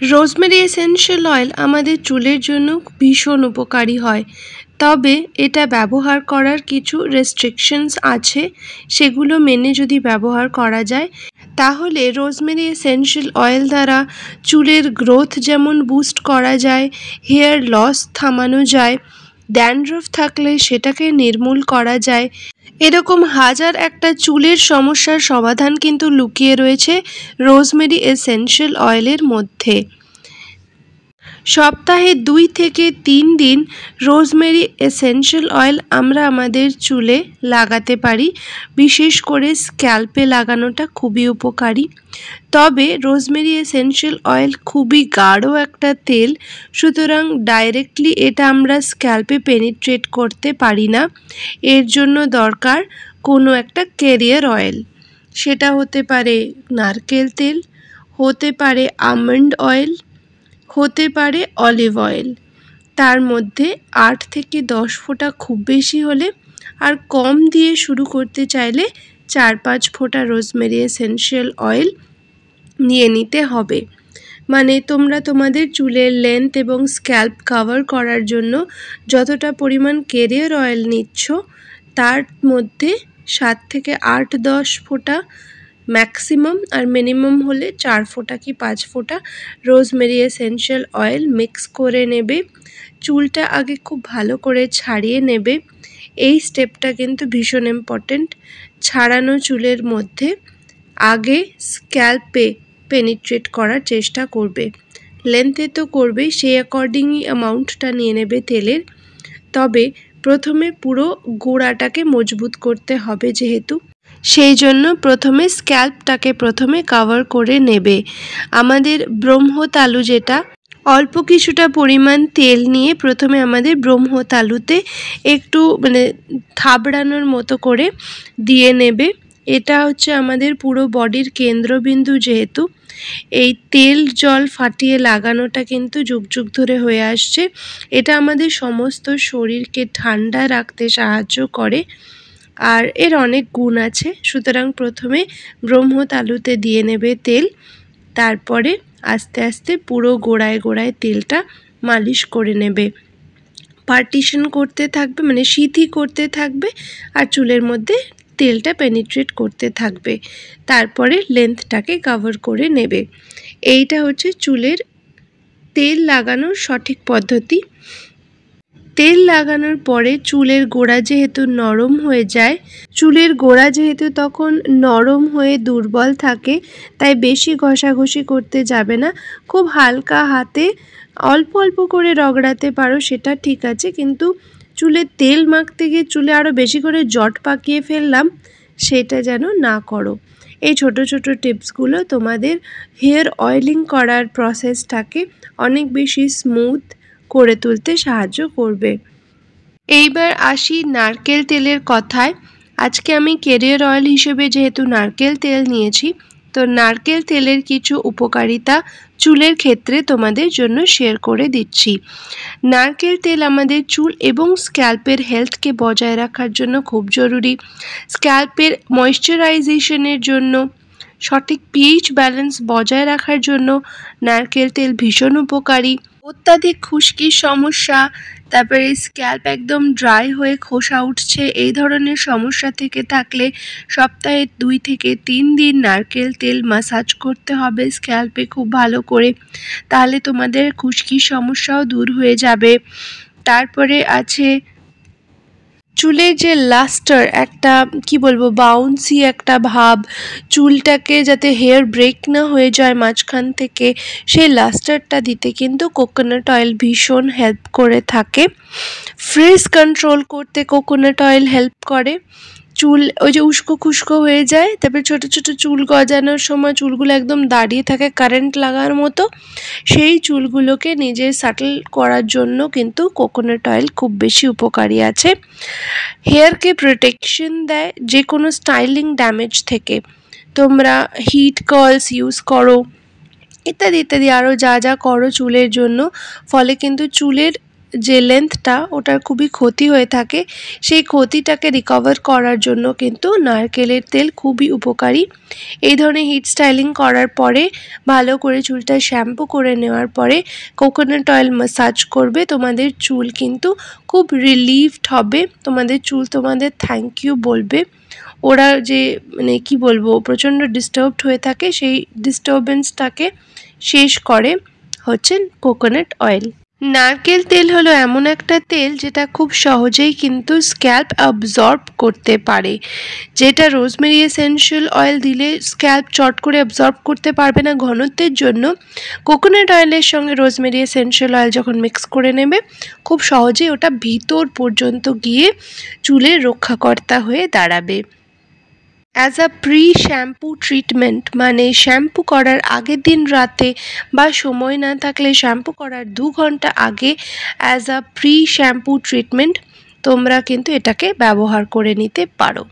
Rosemary essential oil আমাদের চুলের জন্য ভীষণ উপকারী হয়, তবে এটা ব্যবহার করার কিছু রেস্ট্রিকশনস আছে। সেগুলো মেনে যদি ব্যবহার করা যায় তাহলে রোজমেরি এসেনশিয়াল অয়েল দ্বারা চুলের গ্রোথ যেমন বুস্ট করা যায়, হেয়ার লস থামানো যায়, ড্যান্ড্রফ থাকলে সেটাকে নির্মূল করা যায়। এরকম হাজার একটা চুলের সমস্যার সমাধান কিন্তু লুকিয়ে রয়েছে রোজমেরি এসেনশিয়াল অয়েলের মধ্যে। সপ্তাহে 2 থেকে 3 দিন রোজমেরি এসেনশিয়াল অয়েল আমরা আমাদের চুলে লাগাতে পারি। বিশেষ করে স্ক্যাল্পে লাগানোটা খুবই উপকারী। তবে রোজমেরি এসেনশিয়াল অয়েল খুবই গাঢ় একটা তেল, সুতরাং ডাইরেক্টলি এটা আমরা স্ক্যাল্পে পেনিট্রেট করতে পারি না। এর জন্য দরকার কোনো একটা ক্যারিয়ার অয়েল। সেটা হতে পারে নারকেল তেল, হতে পারে আমন্ড অয়েল, হতে পারে অলিভ অয়েল। তার মধ্যে 8 থেকে 10 ফোঁটা খুব বেশি হলে, আর কম দিয়ে শুরু করতে চাইলে 4-5 ফোঁটা রোজমেরি এসেনশিয়াল অয়েল নিয়ে নিতে হবে। মানে তোমরা তোমাদের চুলের লেন্থ এবং স্ক্যাল্প কভার করার জন্য যতটা পরিমাণ ক্যারিয়ার অয়েল নিচ্ছ তার মধ্যে 7 থেকে 8-10 ফোঁটা ম্যাক্সিমাম, আর মিনিমাম হলে 4 ফোঁটা কি 5 ফোঁটা রোজমেরি এসেনশিয়াল অয়েল মিক্স করে নেবে। চুলটা আগে খুব ভালো করে ছাড়িয়ে নেবে। এই স্টেপটা কিন্তু ভীষণ ইম্পর্ট্যান্ট। ছাড়ানো চুলের মধ্যে আগে স্ক্যাল্পে পেনিট্রেট করার চেষ্টা করবে। লেন্থে তো করবেই, সেই অ্যাকর্ডিংই অ্যামাউন্টটা নিয়ে নেবে তেলের। তবে প্রথমে পুরো গোড়াটাকে মজবুত করতে হবে, যেহেতু সেই জন্য প্রথমে স্ক্যাল্পটাকে কভার করে নেবে। আমাদের ব্রহ্মতালু, যেটা অল্প কিছুটা পরিমাণ তেল নিয়ে প্রথমে আমাদের ব্রহ্মতালুতে একটু থাবড়ানোর মতো করে দিয়ে নেবে। এটা হচ্ছে আমাদের পুরো বডির কেন্দ্রবিন্দু, যেহেতু এই তেল জল ফাটিয়ে লাগানোটা কিন্তু যুগ যুগ ধরে হয়ে আসছে। এটা আমাদের সমস্ত শরীরকে ঠান্ডা রাখতে সাহায্য করে, আর এর অনেক গুণ আছে। সুতরাং প্রথমে ব্রহ্মতালুতে দিয়ে নেবে তেল, তারপরে আস্তে আস্তে পুরো গোড়ায় গোড়ায় তেলটা মালিশ করে নেবে। পার্টিশন করতে থাকবে, সিথি করতে থাকবে, আর চুলের মধ্যে তেলটা পেনিট্রেট করতে থাকবে। তারপরে লেন্থটাকে কভার করে নেবে। এইটা হচ্ছে চুলের তেল লাগানোর সঠিক পদ্ধতি। তেল লাগানোর পরে চুলের গোড়া যেহেতু নরম হয়ে যায়, চুলের গোড়া যেহেতু তখন নরম হয়ে দুর্বল থাকে, তাই বেশি ঘষাঘষি করতে যাবে না। খুব হালকা হাতে অল্প অল্প করে রগড়াতে পারো, সেটা ঠিক আছে, কিন্তু চুলে তেল মাখতে গিয়ে চুলে আরও বেশি করে জট পাকিয়ে ফেললাম, সেটা যেন না করো। এই ছোট ছোট টিপসগুলো তোমাদের হেয়ার অয়েলিং করার প্রসেসটাকে অনেক বেশি স্মুথ করে তুলতে সাহায্য করবে। এইবার আসি নারকেল তেলের কথায়। আজকে আমি ক্যারিয়ার অয়েল হিসেবে যেহেতু নারকেল তেল নিয়েছি, তো নারকেল তেলের কিছু উপকারিতা চুলের ক্ষেত্রে তোমাদের জন্য শেয়ার করে দিচ্ছি। নারকেল তেল আমাদের চুল এবং স্ক্যাল্পের হেলথকে বজায় রাখার জন্য খুব জরুরি। স্ক্যাল্পের ময়েশ্চারাইজেশনের জন্য, সঠিক পিএইচ ব্যালেন্স বজায় রাখার জন্য নারকেল তেল ভীষণ উপকারী। অত্যাধিক খুশকির সমস্যা, তারপরে স্ক্যাল্প একদম ড্রাই হয়ে খোসা উঠছে, এই ধরনের সমস্যা থেকে থাকলে সপ্তাহে 2 থেকে 3 দিন নারকেল তেল মাসাজ করতে হবে স্ক্যাল্পে খুব ভালো করে। তাহলে তোমাদের খুশকির সমস্যাও দূর হয়ে যাবে। তারপরে আছে চুলের যে লাস্টার, একটা বাউন্সি একটা ভাব, চুলটাকে যাতে হেয়ার ব্রেক না হয়ে যায় মাঝখান থেকে, সেই লাস্টারটা দিতে কিন্তু কোকোনাট অয়েল ভীষণ হেল্প করে থাকে। ফ্রিজ কন্ট্রোল করতে কোকোনাট অয়েল হেল্প করে। চুল ওই যে উস্কো খুস্কো হয়ে যায়, তারপরে ছোটো ছোটো চুল গজানোর সময় চুলগুলো একদম দাঁড়িয়ে থাকে কারেন্ট লাগার মতো, সেই চুলগুলোকে নিজের সাটল করার জন্য কিন্তু কোকোনাট অয়েল খুব বেশি উপকারী আছে। হেয়ারকে প্রোটেকশন দেয় যে কোনো স্টাইলিং ড্যামেজ থেকে। তোমরা হিট কার্লস ইউজ করো, ইত্যাদি ইত্যাদি আরও যা যা করো চুলের জন্য, ফলে কিন্তু চুলের যে লেন্থটা ওটার খুবই ক্ষতি হয়ে থাকে, সেই ক্ষতিটাকে রিকভার করার জন্য কিন্তু নারকেলের তেল খুবই উপকারী। এই ধরনের হেয়ার স্টাইলিং করার পরে ভালো করে চুলটা শ্যাম্পু করে নেওয়ার পরে কোকোনাট অয়েল ম্যাসাজ করবে, তোমাদের চুল কিন্তু খুব রিলিভড হবে, তোমাদের চুল তোমাদের থ্যাংক ইউ বলবে। ওরা যে মানে কি বলবো প্রচণ্ড ডিস্টার্বড হয়ে থাকে, সেই ডিস্টারবেন্সটাকে শেষ করে হচ্ছে কোকোনাট অয়েল। নারকেল তেল হলো এমন একটা তেল যেটা খুব সহজেই কিন্তু স্ক্যাল্প অ্যাবজর্ব করতে পারে, যেটা রোজমেরি এসেনশিয়াল অয়েল দিলে স্ক্যাল্প চট করে অ্যাবজর্ব করতে পারবে না ঘনত্বের জন্য। কোকোনাট অয়েলের সঙ্গে রোজমেরি এসেনশিয়াল অয়েল যখন মিক্স করে নেবে খুব সহজেই ওটা ভিতর পর্যন্ত গিয়ে চুলের রক্ষাকর্তা হয়ে দাঁড়াবে। As a pre shampoo treatment, মানে শ্যাম্পু করার আগের দিন রাতে বা সময় না থাকলে শ্যাম্পু করার 2 ঘন্টা আগে as a pre shampoo treatment তোমরা কিন্তু এটাকে ব্যবহার করে নিতে পারো।